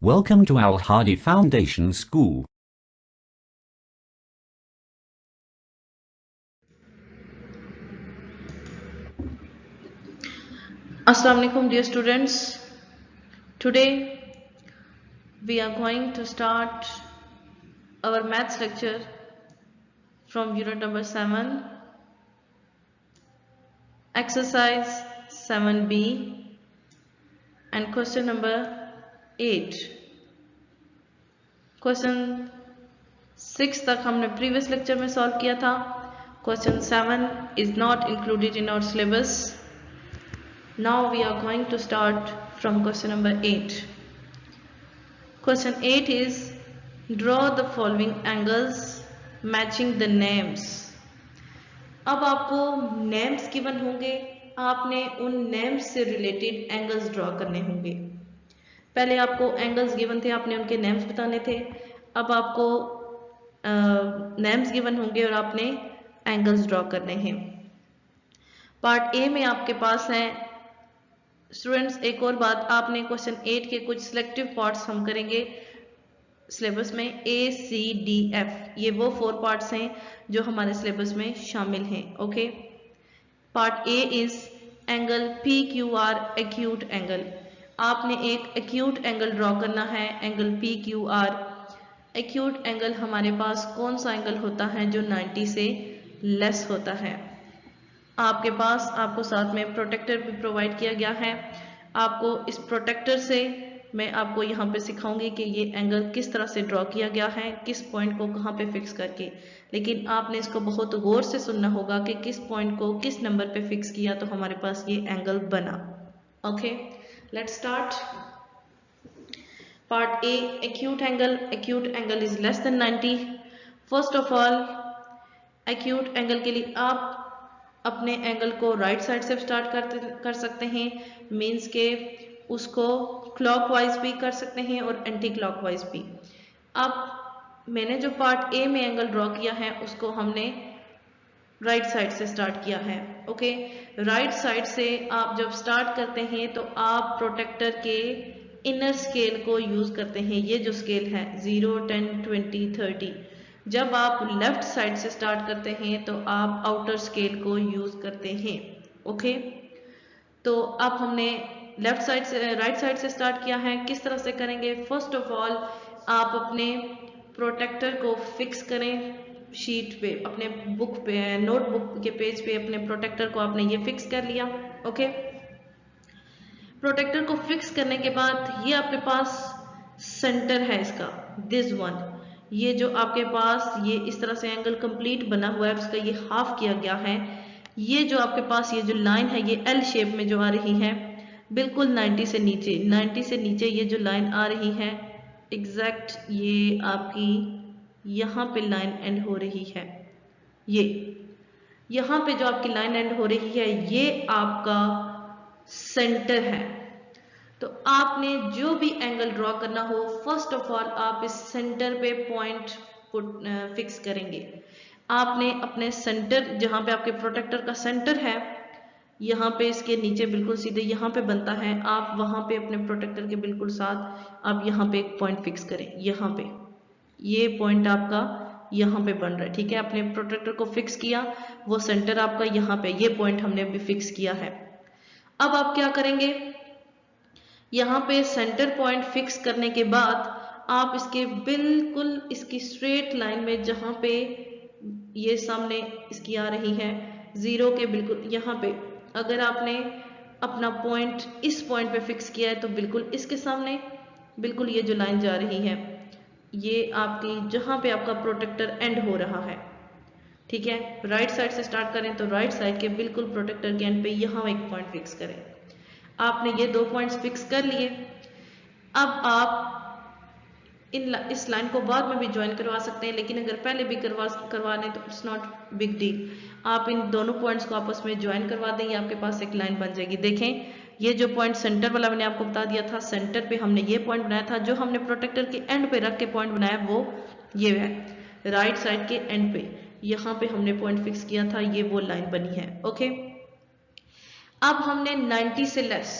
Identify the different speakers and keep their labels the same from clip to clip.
Speaker 1: Welcome to Al Hadi Foundation School.
Speaker 2: Assalamu alaikum dear students. Today we are going to start our maths lecture from unit number 7, exercise 7b and question number 8. Question 6 तक हमने previous lecture में solve किया था. Question 7 is not included in our syllabus. Now we are going to start from question number 8. Question 8 is draw the following angles matching the names. अब आपको names given होंगे, आपने उन names से related angles draw करने होंगे. पहले आपको angles given थे, आपने उनके names बताने थे. अब आपको names given होंगे और आपने angles draw करने हैं. पार्ट ए में आपके पास है स्टूडेंट्स. एक और बात, आपने क्वेश्चन 8 के कुछ सिलेक्टिव पार्ट्स हम करेंगे सिलेबस में. ए सी डी एफ ये वो 4 पार्ट्स हैं जो हमारे सिलेबस में शामिल हैं. Okay, part A is angle P Q R acute angle. आपने एक एक्यूट एंगल ड्रॉ करना है, angle P Q R. Acute angle हमारे पास कौन सा एंगल होता है जो 90 से लेस होता है. आपके पास आपको साथ में प्रोटेक्टर भी प्रोवाइड किया गया है. आपको इस प्रोटेक्टर से मैं आपको यहाँ पे सिखाऊंगी कि ये एंगल किस तरह से ड्रॉ किया गया है, किस पॉइंट को कहाँ पे फिक्स करके. लेकिन आपने इसको बहुत गौर से सुनना होगा कि किस पॉइंट को किस नंबर पे फिक्स किया तो हमारे पास ये एंगल बना. Okay, let's start. Part A, acute angle. Acute angle is less than 90. First of all acute angle के लिए आप अपने एंगल को राइट साइड से स्टार्ट कर सकते हैं. मीन्स के उसको क्लॉकवाइज भी कर सकते हैं और एंटी क्लॉकवाइज भी. अब मैंने जो पार्ट ए में एंगल ड्रॉ किया है उसको हमने राइट साइड से स्टार्ट किया है. ओके, राइट साइड से आप जब स्टार्ट करते हैं तो आप प्रोटेक्टर के इनर स्केल को यूज करते हैं. ये जो स्केल है 0, 10, 20, 30. जब आप लेफ्ट साइड से स्टार्ट करते हैं तो आप आउटर स्केल को यूज करते हैं. ओके, तो अब हमने लेफ्ट साइड से राइट साइड से स्टार्ट किया है. किस तरह से करेंगे? फर्स्ट ऑफ ऑल आप अपने प्रोटेक्टर को फिक्स करें शीट पे, अपने बुक पे, नोटबुक के पेज पे अपने प्रोटेक्टर को आपने ये फिक्स कर लिया. ओके, प्रोटेक्टर को फिक्स करने के बाद ये आपके पास सेंटर है इसका, दिस वन. ये जो आपके पास ये इस तरह से एंगल कंप्लीट बना हुआ है, उसका ये हाफ किया गया है. ये जो आपके पास ये जो लाइन है ये एल शेप में जो आ रही है बिल्कुल 90 से नीचे, 90 से नीचे ये जो लाइन आ रही है एग्जैक्ट ये आपकी यहाँ पे लाइन एंड हो रही है. ये यहाँ पे जो आपकी लाइन एंड हो रही है ये आपका सेंटर है. तो आपने जो भी एंगल ड्रॉ करना हो फर्स्ट ऑफ ऑल आप इस सेंटर पे पॉइंट फिक्स करेंगे. आपने अपने सेंटर जहाँ पे आपके प्रोटेक्टर का सेंटर है, यहाँ पे इसके नीचे बिल्कुल सीधे यहाँ पे बनता है, आप वहाँ पे अपने प्रोटेक्टर के बिल्कुल साथ आप यहाँ पे एक पॉइंट फिक्स करें. यहाँ पे ये पॉइंट आपका यहाँ पे बन रहा है. ठीक है, अपने प्रोटेक्टर को फिक्स किया, वो सेंटर आपका यहाँ पे, ये पॉइंट हमने अभी फिक्स किया है. अब आप क्या करेंगे? यहाँ पे सेंटर पॉइंट फिक्स करने के बाद आप इसके बिल्कुल इसकी स्ट्रेट लाइन में जहाँ पे ये सामने इसकी आ रही है 0 के बिल्कुल यहाँ पे, अगर आपने अपना पॉइंट इस पॉइंट पे फिक्स किया है तो बिल्कुल इसके सामने बिल्कुल ये जो लाइन जा रही है ये आपकी जहाँ पे आपका प्रोटेक्टर एंड हो रहा है. ठीक है, राइट साइड से स्टार्ट करें तो राइट साइड के बिल्कुल प्रोटेक्टर के एंड पे यहाँ एक पॉइंट फिक्स करें. आपने ये 2 पॉइंट्स फिक्स कर लिए. अब आप इस लाइन को बाद में भी ज्वाइन करवा सकते हैं, लेकिन अगर पहले भी करवा लें तो इट्स नॉट बिग डील. आप इन दोनों पॉइंट्स को आपस में ज्वाइन करवा देंगे, आपके पास एक लाइन बन जाएगी. देखें, ये जो पॉइंट सेंटर वाला मैंने आपको बता दिया था, सेंटर पे हमने ये पॉइंट बनाया था. जो हमने प्रोटेक्टर के एंड पे रख के पॉइंट बनाया वो ये है, राइट साइड के एंड पे यहाँ पे हमने पॉइंट फिक्स किया था, ये वो लाइन बनी है. ओके, अब हमने 90 से लेस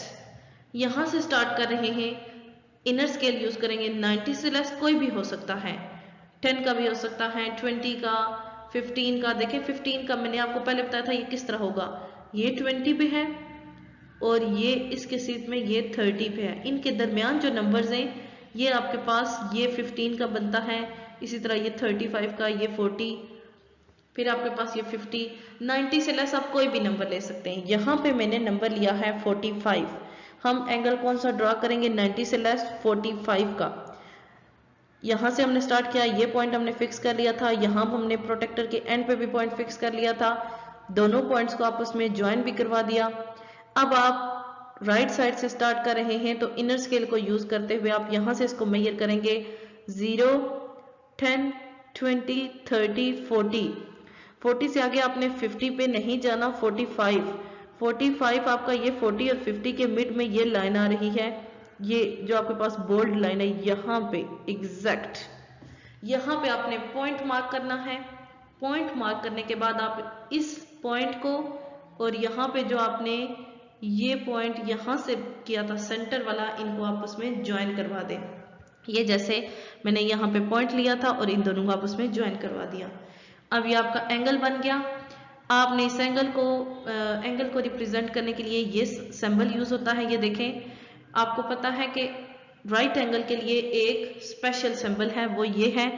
Speaker 2: यहाँ से स्टार्ट कर रहे हैं इनर स्केल यूज करेंगे 90 से लेस कोई भी हो सकता है, 10 का भी हो सकता है, 20 का, 15 का। देखिए 15 का मैंने आपको पहले बताया था ये किस तरह होगा, ये 20 पे है और ये इसके सीट में ये 30 पे है। इनके दरमियान जो नंबर्स हैं ये आपके पास ये 15 का बनता है, इसी तरह ये 35 का, ये 40, फिर आपके पास ये 50। 90 से लेस आप कोई भी नंबर ले सकते हैं। यहाँ पे मैंने नंबर लिया है 45। हम एंगल कौन सा ड्रॉ करेंगे 90 से लेस 45 का। यहाँ से हमने स्टार्ट किया, ये पॉइंट हमने फिक्स कर लिया था, यहाँ हमने प्रोटेक्टर के एंड पे भी पॉइंट फिक्स कर लिया था, दोनों पॉइंट्स को आपस में ज्वाइन भी करवा दिया। अब आप राइट साइड से स्टार्ट कर रहे हैं तो इनर स्केल को यूज करते हुए आप यहाँ से इसको मेजर करेंगे 0, 10, 20, 30, 40। 40 से आगे आपने 50 पे नहीं जाना, 45 आपका ये 40 और 50 के मिड में ये लाइन आ रही है, ये जो आपके पास बोल्ड लाइन है यहाँ पे एग्जैक्ट, यहाँ पे आपने पॉइंट मार्क करना है। पॉइंट मार्क करने के बाद आप इस पॉइंट को और यहाँ पे जो आपने ये पॉइंट यहाँ से किया था सेंटर वाला, इनको आपस में ज्वाइन करवा दें। ये जैसे मैंने यहाँ पे पॉइंट लिया था और इन दोनों को आपस में ज्वाइन करवा दिया। अब ये आपका एंगल बन गया। आपने इस एंगल को रिप्रेजेंट करने के लिए ये सिंबल यूज होता है। ये देखें, आपको पता है कि राइट एंगल के लिए एक स्पेशल सिंबल है, वो ये है।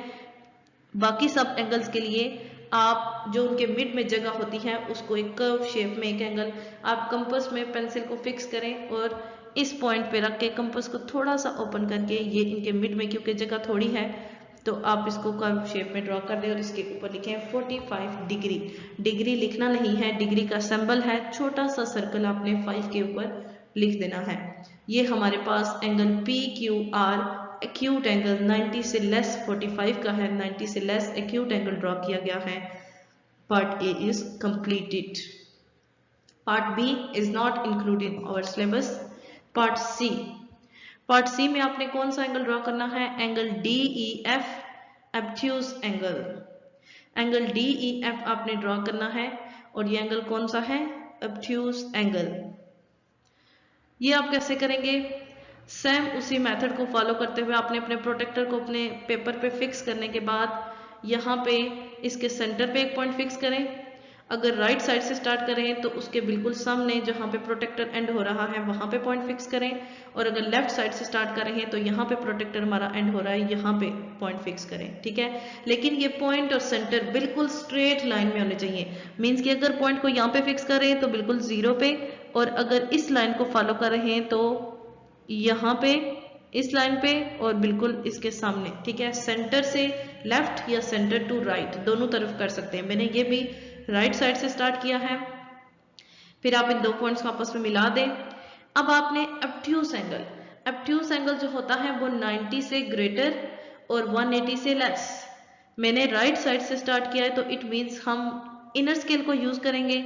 Speaker 2: बाकी सब एंगल्स के लिए आप जो उनके मिड में जगह होती है उसको एक कर्व शेप में एक एंगल, आप कंपास में पेंसिल को फिक्स करें और इस पॉइंट पे रख के कंपास को थोड़ा सा ओपन करके, ये इनके मिड में क्योंकि जगह थोड़ी है तो आप इसको कर्व शेप में ड्रॉ कर दें और इसके ऊपर लिखें 45 डिग्री। डिग्री लिखना नहीं है, डिग्री का सिंबल है, छोटा सा सर्कल आपने 5 के ऊपर लिख देना है। ये हमारे पास एंगल PQR एक्यूट एंगल 90 से लेस 45 का है, 90 से लेस एक्यूट एंगल ड्रॉ किया गया है। Part A is completed. Part B is not included in our syllabus. Part C में आपने कौन सा एंगल ड्रॉ करना है, angle DEF obtuse angle. Angle DEF आपने ड्रॉ करना है और ये एंगल कौन सा है, एब्ट्यूज एंगल। ये आप कैसे करेंगे, सेम उसी मेथड को फॉलो करते हुए आपने अपने प्रोटेक्टर को अपने पेपर पे फिक्स करने के बाद यहाँ पे इसके सेंटर पे एक पॉइंट फिक्स करें। अगर राइट साइड से स्टार्ट करें तो उसके बिल्कुल सामने जहाँ पे प्रोटेक्टर एंड हो रहा है वहाँ पे पॉइंट फिक्स करें, और अगर लेफ्ट साइड से स्टार्ट कर रहे हैं तो यहाँ पे प्रोटेक्टर हमारा एंड हो रहा है, यहाँ पे पॉइंट फिक्स करें। ठीक है, लेकिन ये पॉइंट और सेंटर बिल्कुल स्ट्रेट लाइन में होने चाहिए। मीन्स कि अगर पॉइंट को यहाँ पे फिक्स कर रहे हैं तो बिल्कुल 0 पे, और अगर इस लाइन को फॉलो कर रहे हैं तो यहाँ पे इस लाइन पे और बिल्कुल इसके सामने। ठीक है, सेंटर से लेफ्ट या सेंटर टू राइट दोनों तरफ कर सकते हैं। मैंने ये भी राइट साइड से स्टार्ट किया है। फिर आप इन दो पॉइंट्स को आपस में मिला दें। अब आपने एब्ट्यूज एंगल जो होता है वो 90 से ग्रेटर और 180 से लेस। मैंने राइट साइड से स्टार्ट किया है तो इट मीन्स हम इनर स्केल को यूज करेंगे।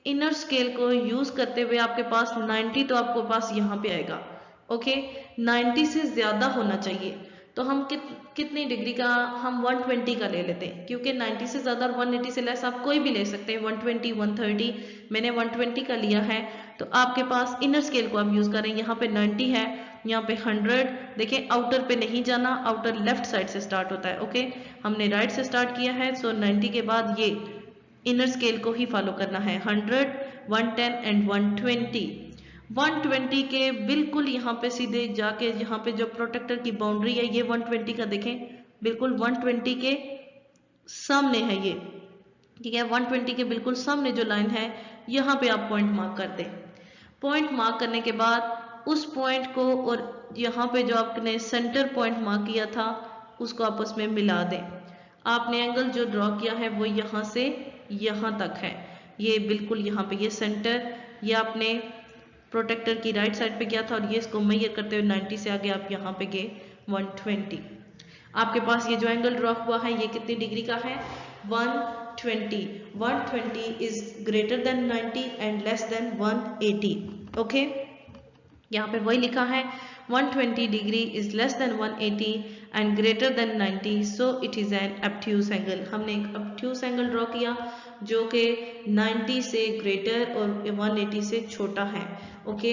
Speaker 2: इनर स्केल को यूज करते हुए आपके पास 90 तो आपको पास यहाँ पे आएगा। ओके, 90 से ज्यादा होना चाहिए तो हम कितनी डिग्री का, हम 120 का ले लेते हैं, क्योंकि 90 से ज्यादा और 180 से लेस आप कोई भी ले सकते हैं, 120, 130। मैंने 120 का लिया है तो आपके पास इनर स्केल को आप यूज करें। यहाँ पे 90 है, यहाँ पे 100। देखिए आउटर पे नहीं जाना, आउटर लेफ्ट साइड से स्टार्ट होता है। ओके, हमने राइट से स्टार्ट किया है, सो 90 के बाद ये इनर स्केल को ही फॉलो करना है। 100, 110 एंड 120। 120 के बिल्कुल यहाँ पे सीधे जाके, यहाँ पे जो प्रोटेक्टर की बाउंड्री है ये 120 का देखें, बिल्कुल 120 के सामने है ये। ठीक है, 120 के बिल्कुल सामने जो लाइन है यहाँ पे आप पॉइंट मार्क कर दें। पॉइंट मार्क करने के बाद उस पॉइंट को और यहाँ पे जो आपने सेंटर पॉइंट मार्क किया था उसको आपस में मिला दें। आपने एंगल जो ड्रॉ किया है वो यहाँ से यहाँ तक है, ये बिल्कुल यहाँ पे ये सेंटर, ये आपने प्रोटेक्टर की राइट साइड पे किया था और ये इसको मेजर करते हुए 90 से आगे आप यहाँ पे गए 120। आपके पास ये जो एंगल ड्रॉ हुआ है ये कितनी डिग्री का है, 120। 120 is greater than 90 and less than 180। Okay, यहाँ पे वही लिखा है 120 degree is less than 180 and greater than 90, so it is an obtuse angle. हमने एक ऑब्ट्यूज एंगल ड्रॉ किया जो कि 90 से ग्रेटर और 180 से छोटा है। ओके,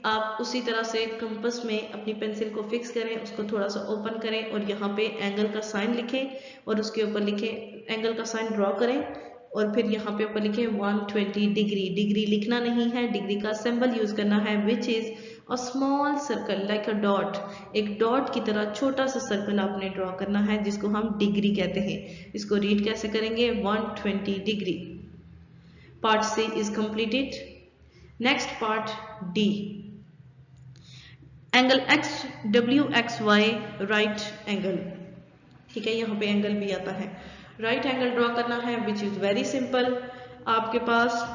Speaker 2: आप उसी तरह से कंपास में अपनी पेंसिल को फिक्स करें, उसको थोड़ा सा ओपन करें और यहाँ पे एंगल का साइन लिखें और उसके ऊपर लिखें, एंगल का साइन ड्रॉ करें और फिर यहाँ पे ऊपर लिखें 120 डिग्री। डिग्री लिखना नहीं है, डिग्री का सिंबल यूज करना है which is a small circle like a dot. एक डॉट की तरह छोटा सा सर्कल आपने ड्रॉ करना है जिसको हम डिग्री कहते हैं। इसको रीड कैसे करेंगे? 120 degree. Part C is completed. Next part D, angle X W X Y right angle. ठीक है, यहाँ पे एंगल भी आता है। राइट एंगल ड्रॉ करना है विच इज वेरी सिंपल। आपके पास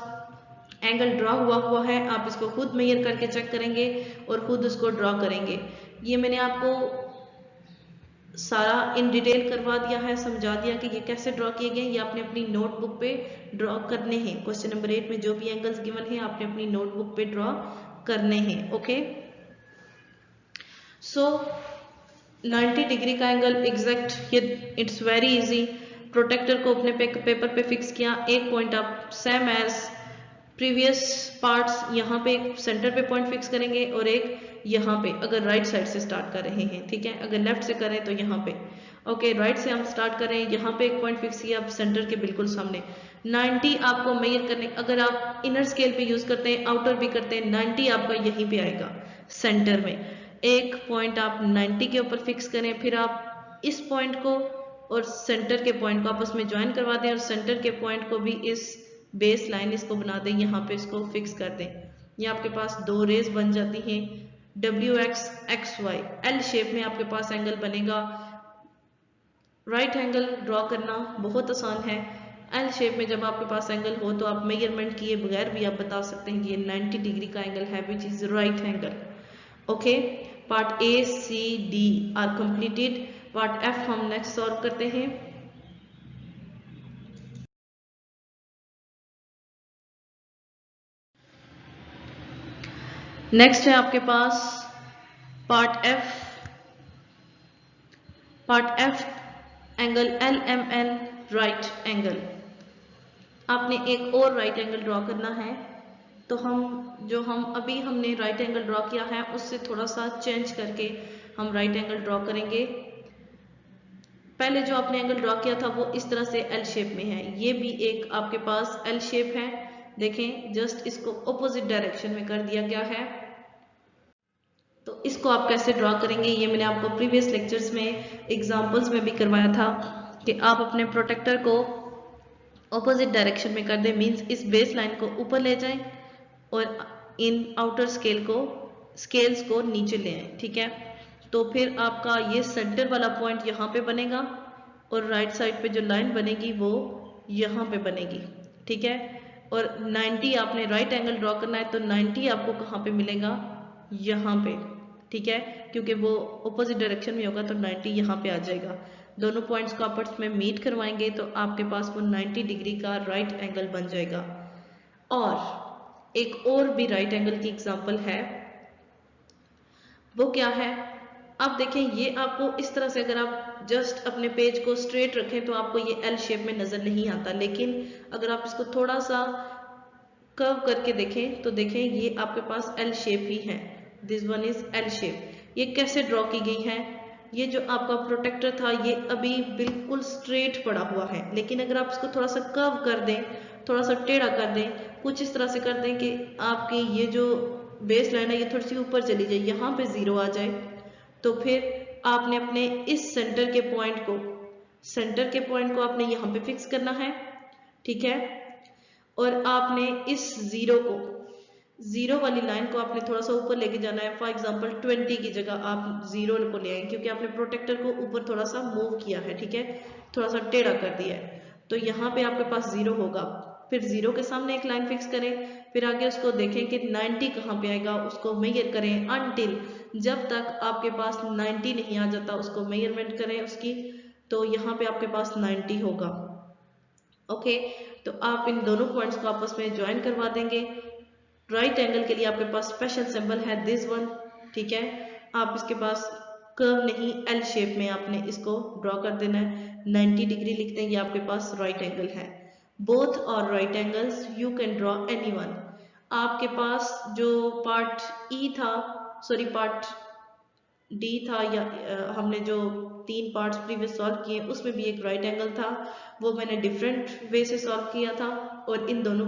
Speaker 2: एंगल ड्रॉ हुआ है, आप इसको खुद मेजर करके चेक करेंगे और खुद उसको ड्रॉ करेंगे। ये मैंने आपको सारा इन डिटेल करवा दिया है, समझा दिया कि ये कैसे ड्रॉ किए गए। ये आपने अपनी नोटबुक पे ड्रॉ करने हैं। क्वेश्चन नंबर 8 में जो भी एंगल्स गिवन है आपने अपनी नोटबुक पे ड्रॉ करने हैं। ओके, सो 90 डिग्री का एंगल एग्जैक्ट, ये इट्स वेरी इजी। प्रोटेक्टर को अपने पेपर पे फिक्स किया, एक पॉइंट आप सेम एज प्रीवियस पार्ट्स यहाँ पे एक सेंटर पे पॉइंट फिक्स करेंगे और एक यहाँ पे, अगर राइट साइड से स्टार्ट कर रहे हैं। ठीक है, अगर लेफ्ट से करें तो यहाँ पे। ओके, राइट से हम स्टार्ट करें, यहाँ पे एक पॉइंट फिक्स किया, आप सेंटर के बिल्कुल सामने। 90 आपको मेजर करने, अगर आप इनर स्केल पे यूज करते हैं, आउटर भी करते हैं, 90 आपका यहीं पे आएगा सेंटर में। एक पॉइंट आप 90 के ऊपर फिक्स करें, फिर आप इस पॉइंट को और सेंटर के पॉइंट को आपस में ज्वाइन करवा दें और सेंटर के पॉइंट को भी इस बेस लाइन इसको बना दें, यहाँ पे इसको फिक्स कर दें। ये आपके पास दो रेज बन जाती हैं, W X X Y. L shape में आपके पास एंगल बनेगा। राइट एंगल ड्रॉ करना बहुत आसान है। एल शेप में जब आपके पास एंगल हो तो आप मेजरमेंट किए बगैर भी आप बता सकते हैं कि ये 90 डिग्री का एंगल है which is right angle. Okay, part A C D are completed. Part F हम नेक्स्ट सॉल्व करते हैं। नेक्स्ट है आपके पास part F. Part F, angle L M N right angle. आपने एक और राइट एंगल ड्रॉ करना है, तो हम अभी हमने राइट एंगल ड्रॉ किया है उससे थोड़ा सा चेंज करके हम राइट एंगल ड्रॉ करेंगे। पहले जो आपने एंगल ड्रॉ किया था वो इस तरह से एल शेप में है, ये भी एक आपके पास एल शेप है। देखें, जस्ट इसको ऑपोजिट डायरेक्शन में कर दिया गया है। तो इसको आप कैसे ड्रॉ करेंगे, ये मैंने आपको प्रीवियस लेक्चर्स में एग्जांपल्स में भी करवाया था कि आप अपने प्रोटेक्टर को ऑपोजिट डायरेक्शन में कर दें, मींस इस बेस लाइन को ऊपर ले जाएं और इन आउटर स्केल्स को नीचे ले आए। ठीक है, तो फिर आपका ये सेंटर वाला पॉइंट यहाँ पे बनेगा और राइट साइड पे जो लाइन बनेगी वो यहाँ पे बनेगी। ठीक है, और 90 आपने राइट एंगल ड्रॉ करना है तो 90 आपको कहाँ पे मिलेगा? यहाँ पे। ठीक है, क्योंकि वो ऑपोजिट डायरेक्शन में होगा तो 90 यहाँ पे आ जाएगा। दोनों पॉइंट्स को आपस में मीट करवाएंगे तो आपके पास वो 90 डिग्री का राइट एंगल बन जाएगा। और एक और भी राइट एंगल की एग्जांपल है, वो क्या है? आप देखें, ये आपको इस तरह से, अगर आप जस्ट अपने पेज को स्ट्रेट रखें तो आपको ये एल शेप में नजर नहीं आता, लेकिन अगर आप इसको थोड़ा सा कर्व करके देखें तो देखें ये आपके पास एल शेप ही है। This one is L shape. ये कैसे ड्रॉ की गई है? ये जो आपका प्रोटेक्टर था ये अभी बिल्कुल स्ट्रेट पड़ा हुआ है, लेकिन अगर आप इसको थोड़ा सा कर्व कर दें, थोड़ा सा टेढ़ा कर दें, कुछ इस तरह से कर दें कि आपकी ये जो बेस लाइन है ये थोड़ी सी ऊपर चली जाए, यहाँ पे 0 आ जाए, तो फिर आपने अपने इस सेंटर के पॉइंट को आपने यहाँ पे फिक्स करना है। ठीक है, और आपने इस जीरो वाली लाइन को आपने थोड़ा सा ऊपर लेके जाना है। फॉर एग्जांपल 20 की जगह आप 0 को ले आए, क्योंकि आपने प्रोटेक्टर को ऊपर थोड़ा सा मूव किया है। ठीक है, थोड़ा सा टेढ़ा कर दिया है, तो यहाँ पे आपके पास 0 होगा। फिर 0 के सामने एक लाइन फिक्स करें, फिर आगे उसको देखें कि 90 कहाँ पे आएगा, उसको मेजर करें अनटिल जब तक आपके पास 90 नहीं आ जाता, उसको मेजरमेंट करें उसकी, तो यहाँ पे आपके पास 90 होगा। ओके, तो आप इन दोनों पॉइंट्स को आपस में ज्वाइन करवा देंगे। राइट एंगल के लिए आपके पास स्पेशल सिंबल है दिस वन। ठीक है, आप इसके पास कर्व नहीं एल शेप में आपने इसको ड्रॉ कर देना है। 90 डिग्री लिखते हैं, ये आपके पास राइट एंगल है। बोथ और right angles you can draw any one. आपके पास जो पार्ट ई था, सॉरी पार्ट डी था, या हमने जो 3 पार्ट्स प्रीवियस सॉल्व किए उसमें भी एक राइट एंगल था, वो मैंने डिफरेंट वे से सॉल्व किया था, और इन दोनों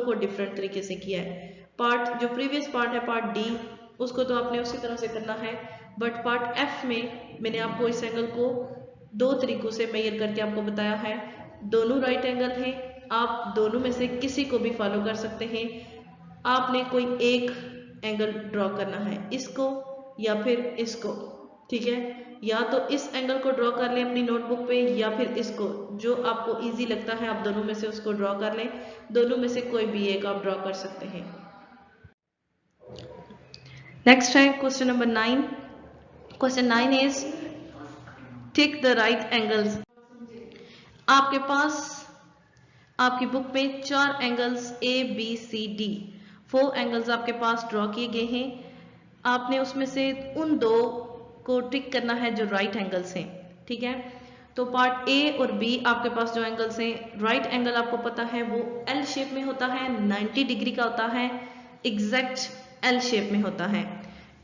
Speaker 2: को डिफरेंट तरीके से किया है। पार्ट जो प्रीवियस पार्ट है पार्ट डी, उसको तो आपने उसी तरह से करना है, बट पार्ट एफ में मैंने आपको इस एंगल को 2 तरीकों से मेजर करके आपको बताया है। दोनों राइट एंगल हैं, आप दोनों में से किसी को भी फॉलो कर सकते हैं। आपने कोई एक एंगल ड्रॉ करना है, इसको या फिर इसको, ठीक है। या तो इस एंगल को ड्रॉ कर लें अपनी नोटबुक पे, या फिर इसको, जो आपको इजी लगता है आप दोनों में से उसको ड्रॉ कर लें। दोनों में से कोई भी एक आप ड्रॉ कर सकते हैं। नेक्स्ट है question number 9। Question 9 is take the right angles. आपके पास आपकी बुक में 4 angles A B C D 4 angles आपके पास ड्रॉ किए गए हैं। आपने उसमें से उन 2 को टिक करना है जो राइट एंगल्स हैं, ठीक है। तो पार्ट ए और बी आपके पास जो एंगल्स हैं, राइट एंगल आपको पता है वो एल शेप में होता है, 90 डिग्री का होता है, एग्जैक्ट एल शेप में होता है।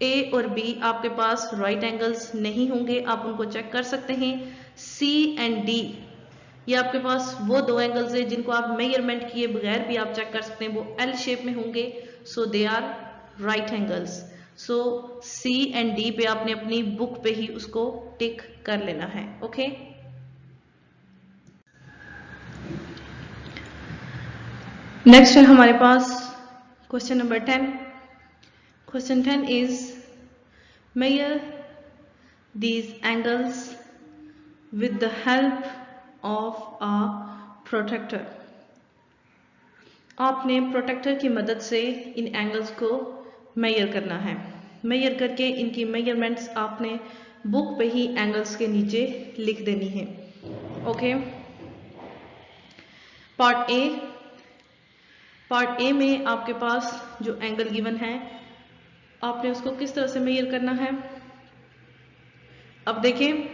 Speaker 2: ए और बी आपके पास राइट एंगल्स नहीं होंगे, आप उनको चेक कर सकते हैं। सी एंड डी ये आपके पास वो 2 एंगल्स हैं जिनको आप मेजरमेंट किए बगैर भी आप चेक कर सकते हैं, वो एल शेप में होंगे, so they are right angles. So C and D पे आपने अपनी बुक पे ही उसको टिक कर लेना है, ओके। नेक्स्ट है हमारे पास question number 10। Question 10 is measure these angles with the help of a protractor. आपने प्रोटेक्टर की मदद से इन एंगल्स को मेजर करना है। मेजर करके इनकी मेजरमेंट्स आपने बुक पे ही एंगल्स के नीचे लिख देनी है, ओके। पार्ट ए में आपके पास जो एंगल गिवन है, आपने उसको किस तरह से मेजर करना है। अब देखें,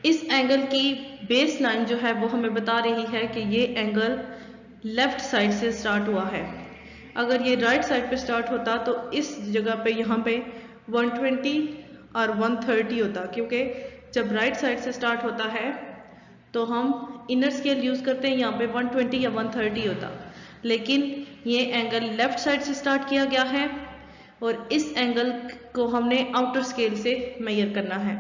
Speaker 2: इस एंगल की बेस लाइन जो है वो हमें बता रही है कि ये एंगल लेफ्ट साइड से स्टार्ट हुआ है। अगर ये राइट साइड पे स्टार्ट होता तो इस जगह पे यहाँ पे 120 और 130 होता, क्योंकि जब राइट साइड से स्टार्ट होता है तो हम इनर स्केल यूज करते हैं, यहाँ पे 120 या 130 होता, लेकिन ये एंगल लेफ्ट साइड से स्टार्ट किया गया है और इस एंगल को हमने आउटर स्केल से मेजर करना है।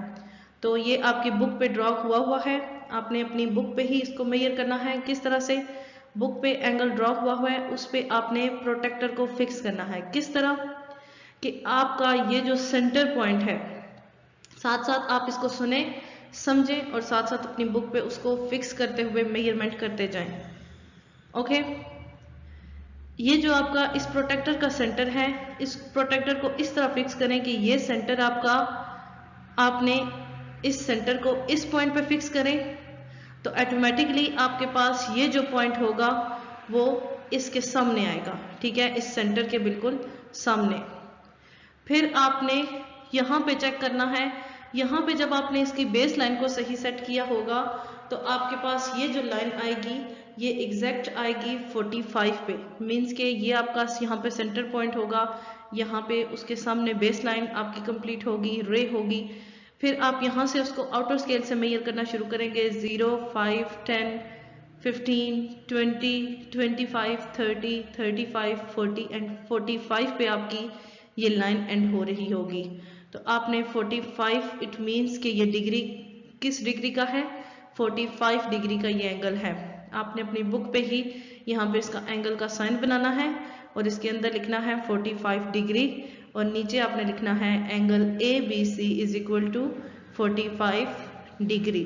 Speaker 2: तो ये आपकी बुक पे ड्रॉ हुआ है, आपने अपनी बुक पे ही इसको मेजर करना है। किस तरह से? बुक पे एंगल ड्रॉ हुआ है उस पे आपने प्रोटेक्टर को फिक्स करना है। किस तरह कि आपका ये जो सेंटर पॉइंट है, साथ साथ आप इसको सुने समझें और साथ साथ अपनी बुक पे उसको फिक्स करते हुए मेजरमेंट करते जाएं, ओके। ये जो आपका इस प्रोटेक्टर का सेंटर है, इस प्रोटेक्टर को इस तरह फिक्स करें कि ये सेंटर आपका, आपने इस सेंटर को इस पॉइंट पे फिक्स करें तो ऑटोमेटिकली आपके पास ये जो पॉइंट होगा वो इसके सामने आएगा, ठीक है, इस सेंटर के बिल्कुल सामने। फिर आपने यहाँ पे चेक करना है, यहाँ पे जब आपने इसकी बेस लाइन को सही सेट किया होगा तो आपके पास ये जो लाइन आएगी ये एग्जैक्ट आएगी 45 पे, मीन्स के ये आपका यहाँ पे सेंटर पॉइंट होगा, यहाँ पे उसके सामने बेस लाइन आपकी कंप्लीट होगी, रे होगी। फिर आप यहाँ से उसको आउटर स्केल से मेजर करना शुरू करेंगे, 0, 5, 10, 15, 20, 25, 30, 35, 40 एंड 45 पे आपकी ये लाइन एंड हो रही होगी। तो आपने 45, इट मीन्स कि ये डिग्री किस डिग्री का है, 45 डिग्री का ये एंगल है। आपने अपनी बुक पे ही यहाँ पे इसका एंगल का साइन बनाना है और इसके अंदर लिखना है 45 डिग्री और नीचे आपने लिखना है angle ABC is equal to 45 degree.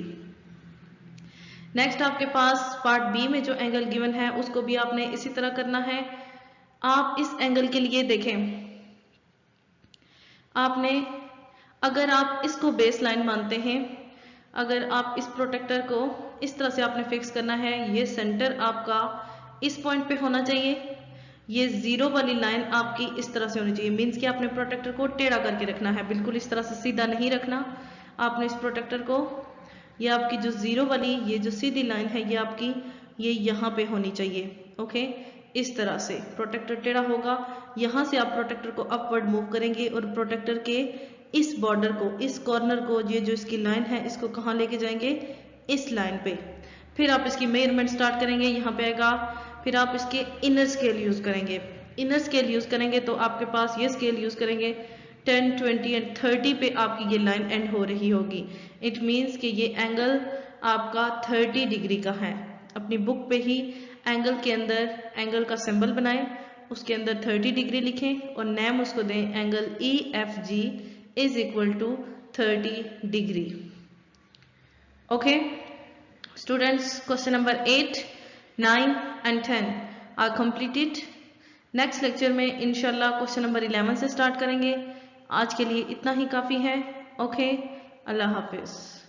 Speaker 2: Next आपके पास पार्ट बी में जो एंगल गिवन है उसको भी आपने इसी तरह करना है। आप इस एंगल के लिए देखें, आपने अगर आप इसको बेस लाइन मानते हैं, अगर आप इस प्रोटेक्टर को इस तरह से आपने फिक्स करना है, ये सेंटर आपका इस पॉइंट पे होना चाहिए, ये 0 वाली लाइन आपकी इस तरह से होनी चाहिए, मीन्स कि आपने प्रोटेक्टर को टेढ़ा करके रखना है, बिल्कुल इस तरह से सीधा नहीं रखना। आपने इस प्रोटेक्टर को, ये आपकी जो 0 वाली ये जो सीधी लाइन है ये आपकी ये यहाँ पे होनी चाहिए, ओके। इस तरह से प्रोटेक्टर टेढ़ा होगा। यहाँ से आप प्रोटेक्टर को अपवर्ड मूव करेंगे और प्रोटेक्टर के इस बॉर्डर को, इस कॉर्नर को, ये जो इसकी लाइन है, इसको कहाँ लेके जाएंगे, इस लाइन पे। फिर आप इसकी मेजरमेंट स्टार्ट करेंगे, यहाँ पे आएगा। फिर आप इसके इनर स्केल यूज करेंगे। इनर स्केल यूज करेंगे तो आपके पास ये स्केल यूज करेंगे 10, 20 एंड 30 पे आपकी ये लाइन एंड हो रही होगी। इट मीन्स कि ये एंगल आपका 30 डिग्री का है। अपनी बुक पे ही एंगल के अंदर एंगल का सिंबल बनाएं, उसके अंदर 30 डिग्री लिखें और नेम उसको दें angle EFG is equal to 30 degree. Okay students, question number 8, 9 and 10 are completed. Next lecture में इंशाल्लाह क्वेश्चन नंबर 11 से स्टार्ट करेंगे। आज के लिए इतना ही काफ़ी है। ओके, अल्लाह हाफिज़।